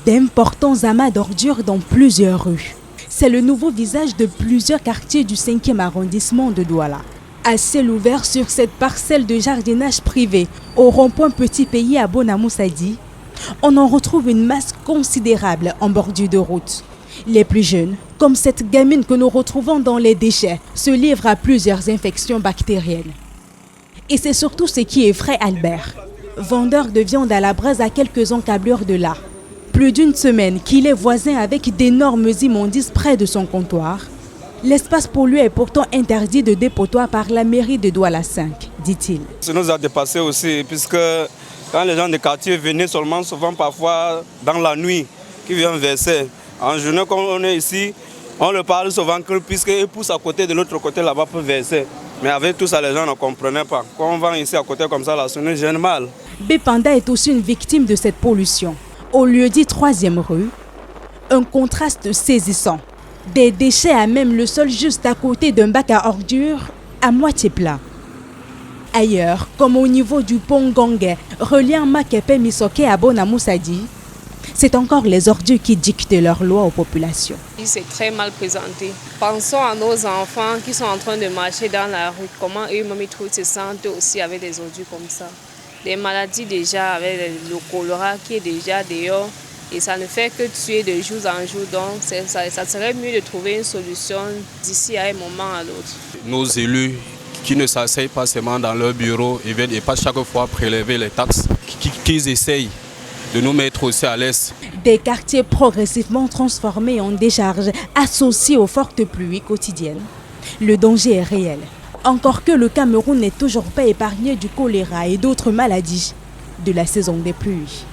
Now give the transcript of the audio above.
D'importants amas d'ordures dans plusieurs rues. C'est le nouveau visage de plusieurs quartiers du 5e arrondissement de Douala. À ciel ouvert sur cette parcelle de jardinage privé, au rond-point Petit Pays à Bonamoussadi, on en retrouve une masse considérable en bordure de route. Les plus jeunes, comme cette gamine que nous retrouvons dans les déchets, se livrent à plusieurs infections bactériennes. Et c'est surtout ce qui effraie Albert, vendeur de viande à la braise à quelques encablures de là. Plus d'une semaine qu'il est voisin avec d'énormes immondices près de son comptoir. L'espace pour lui est pourtant interdit de dépotoir par la mairie de Douala 5, dit-il. Ça nous a dépassé aussi, puisque quand les gens des quartiers venaient seulement, souvent parfois dans la nuit, qui viennent verser. En journée, comme on est ici, on le parle souvent puisqu'ils poussent à côté de l'autre côté là-bas pour verser. Mais avec tout ça, les gens ne comprenaient pas. Quand on va ici à côté comme ça, là, ça nous gêne mal. Bépanda est aussi une victime de cette pollution. Au lieu dit 3e rue, un contraste saisissant. Des déchets à même le sol juste à côté d'un bac à ordures à moitié plat. Ailleurs, comme au niveau du pont Gongé, reliant Makepe Misoké à Bonamoussadi, c'est encore les ordures qui dictent leurs lois aux populations. C'est très mal présenté. Pensons à nos enfants qui sont en train de marcher dans la rue. Comment eux-mêmes se sentent aussi avec des ordures comme ça. Des maladies déjà, avec le choléra qui est déjà dehors. Et ça ne fait que tuer de jour en jour. Donc ça serait mieux de trouver une solution d'ici à un moment à l'autre. Nos élus qui ne s'asseyent pas seulement dans leur bureau et pas chaque fois prélever les taxes, qu'ils essayent de nous mettre aussi à l'aise. Des quartiers progressivement transformés en décharges associés aux fortes pluies quotidiennes. Le danger est réel. Encore que le Cameroun n'est toujours pas épargné du choléra et d'autres maladies de la saison des pluies.